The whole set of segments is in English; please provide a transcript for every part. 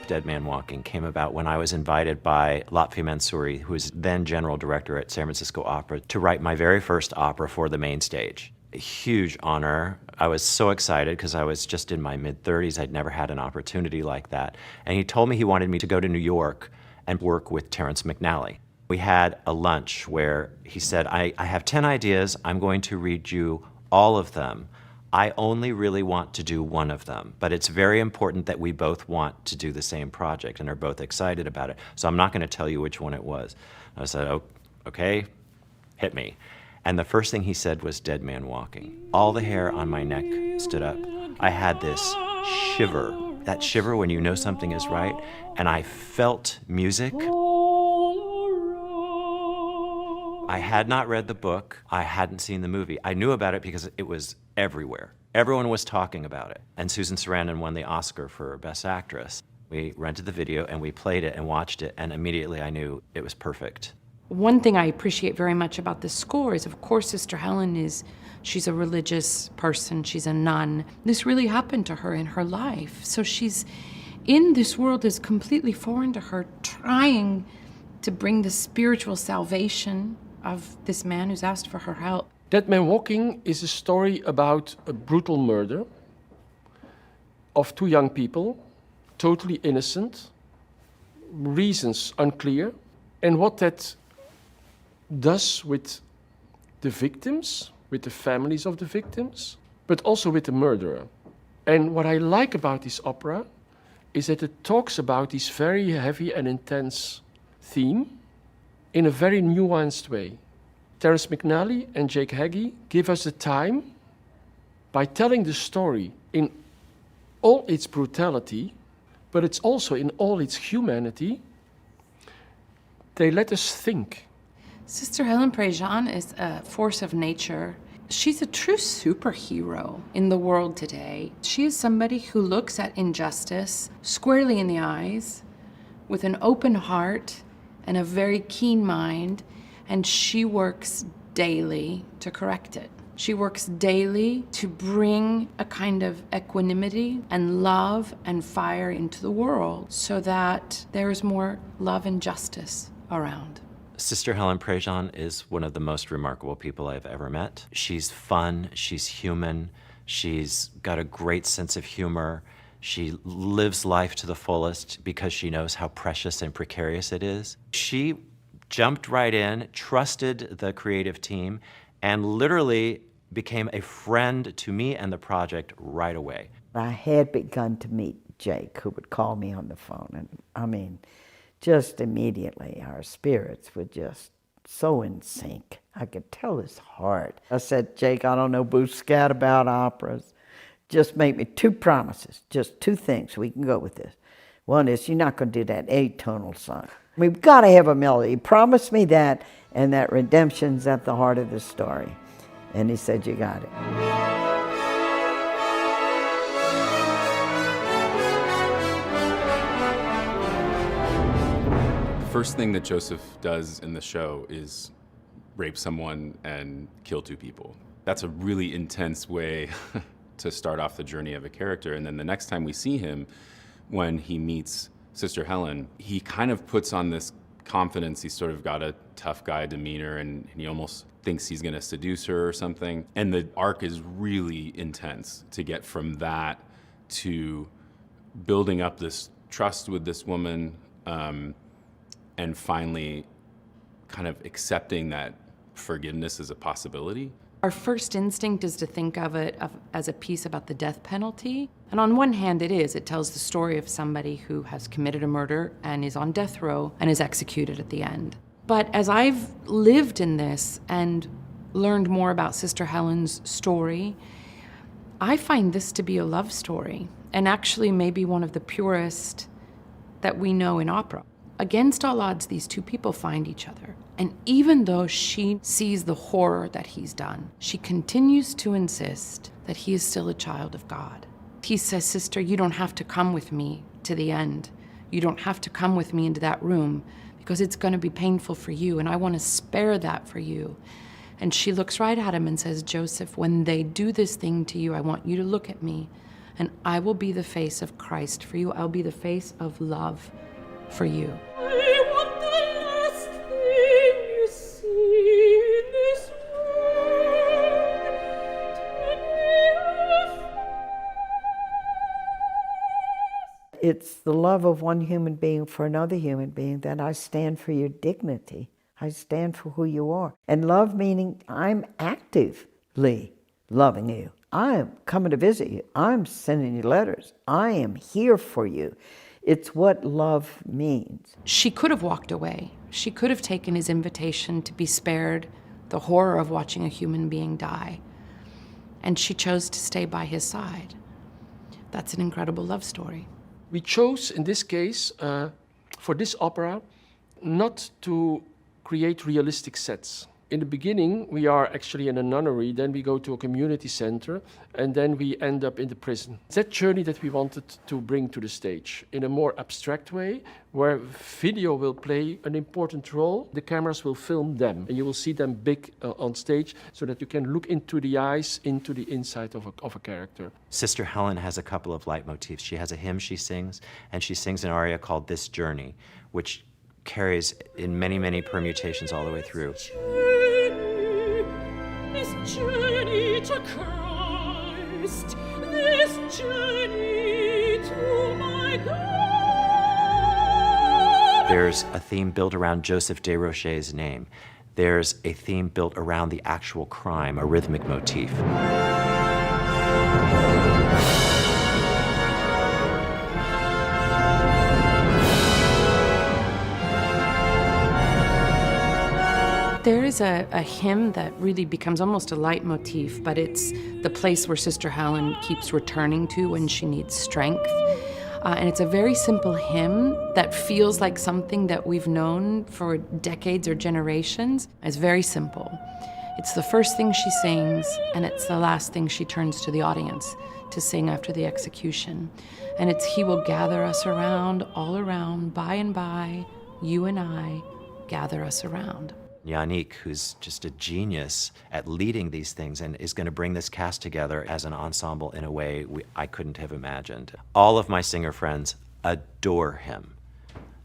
Dead Man Walking came about when I was invited by Lotfi Mansouri, who was then general director at San Francisco Opera, to write my very first opera for the main stage. A huge honor. I was so excited because I was just in my mid-30s. I'd never had an opportunity like that. And he told me he wanted me to go to New York and work with Terrence McNally. We had a lunch where he said, I have 10 ideas. I'm going to read you all of them. I only really want to do one of them, but it's very important that we both want to do the same project and are both excited about it. So I'm not going to tell you which one it was. I said, oh, okay, hit me. And the first thing he said was Dead Man Walking. All the hair on my neck stood up. I had this shiver, that shiver when you know something is right, and I felt music. I had not read the book. I hadn't seen the movie. I knew about it because it was everywhere. Everyone was talking about it. And Susan Sarandon won the Oscar for Best Actress. We rented the video and we played it and watched it, and immediately I knew it was perfect. One thing I appreciate very much about the score is, of course, Sister Helen she's a religious person, she's a nun. This really happened to her in her life. So she's in this world that's completely foreign to her, trying to bring the spiritual salvation of this man who's asked for her help. Dead Man Walking is a story about a brutal murder of two young people, totally innocent, reasons unclear, and what that does with the victims, with the families of the victims, but also with the murderer. And what I like about this opera is that it talks about this very heavy and intense theme in a very nuanced way. Terrence McNally and Jake'a Heggiego give us the time, by telling the story in all its brutality, but it's also in all its humanity, they let us think. Sister Helen Prejean is a force of nature. She's a true superhero in the world today. She is somebody who looks at injustice squarely in the eyes, with an open heart and a very keen mind, and she works daily to correct it. She works daily to bring a kind of equanimity and love and fire into the world so that there is more love and justice around. Sister Helen Prejean is one of the most remarkable people I've ever met. She's fun, she's human, she's got a great sense of humor. She lives life to the fullest because she knows how precious and precarious it is. She jumped right in, trusted the creative team, and literally became a friend to me and the project right away. I had begun to meet Jake, who would call me on the phone, and I mean, just immediately our spirits were just so in sync. I could tell his heart. I said, Jake, I don't know boo scat about operas. Just make me 2 promises, just 2 things. We can go with this. One is you're not going to do that atonal song. We've got to have a melody. Promise me that, and that redemption's at the heart of the story. And he said, you got it. The first thing that Joseph does in the show is rape someone and kill 2 people. That's a really intense way to start off the journey of a character. And then the next time we see him, when he meets Sister Helen, he kind of puts on this confidence. He's sort of got a tough guy demeanor, and he almost thinks he's going to seduce her or something. And the arc is really intense to get from that to building up this trust with this woman, and finally kind of accepting that forgiveness is a possibility. Our first instinct is to think of it as a piece about the death penalty. And on one hand, it is. It tells the story of somebody who has committed a murder and is on death row and is executed at the end. But as I've lived in this and learned more about Sister Helen's story, I find this to be a love story, and actually maybe one of the purest that we know in opera. Against all odds, these 2 people find each other. And even though she sees the horror that he's done, she continues to insist that he is still a child of God. He says, sister, you don't have to come with me to the end. You don't have to come with me into that room because it's going to be painful for you, and I want to spare that for you. And she looks right at him and says, Joseph, when they do this thing to you, I want you to look at me and I will be the face of Christ for you. I'll be the face of love for you. I want the last thing you see in this world to be It's the love of one human being for another human being that I stand for your dignity. I stand for who you are. And love meaning I'm actively loving you. I'm coming to visit you. I'm sending you letters. I am here for you. It's what love means. She could have walked away. She could have taken his invitation to be spared the horror of watching a human being die. And she chose to stay by his side. That's an incredible love story. We chose, in this case, for this opera, not to create realistic sets. In the beginning, we are actually in a nunnery, then we go to a community center, and then we end up in the prison. It's that journey that we wanted to bring to the stage in a more abstract way, where video will play an important role. The cameras will film them, and you will see them big on stage, so that you can look into the eyes, into the inside of a character. Sister Helen has a couple of leitmotifs. She has a hymn she sings, and she sings an aria called This Journey, which carries in many, many permutations all the way through. this journey to Christ, this journey to my God. There's a theme built around Joseph Desrochers' name. There's a theme built around the actual crime, a rhythmic motif. There is a hymn that really becomes almost a leitmotif, but it's the place where Sister Helen keeps returning to when she needs strength. And it's a very simple hymn that feels like something that we've known for decades or generations. It's very simple. It's the first thing she sings, and it's the last thing she turns to the audience to sing after the execution. And it's, He will gather us around, all around, by and by, you and I, gather us around. Yannick, who's just a genius at leading these things and is going to bring this cast together as an ensemble in a way I couldn't have imagined. All of my singer friends adore him.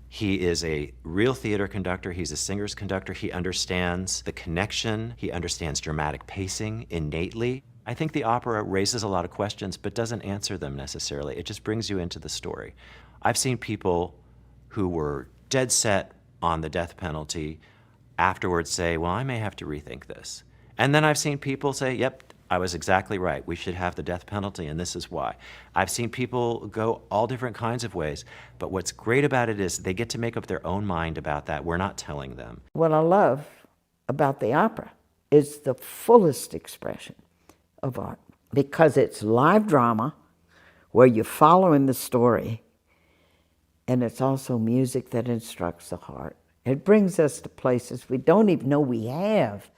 He is a real theater conductor. He's a singer's conductor. He understands the connection. He understands dramatic pacing innately. I think the opera raises a lot of questions but doesn't answer them necessarily. It just brings you into the story. I've seen people who were dead set on the death penalty afterwards say, well, I may have to rethink this. And then I've seen people say, yep, I was exactly right. We should have the death penalty, and this is why. I've seen people go all different kinds of ways, but what's great about it is they get to make up their own mind about that. We're not telling them. What I love about the opera is the fullest expression of art, because it's live drama where you're following the story, and it's also music that instructs the heart. It brings us to places we don't even know we have.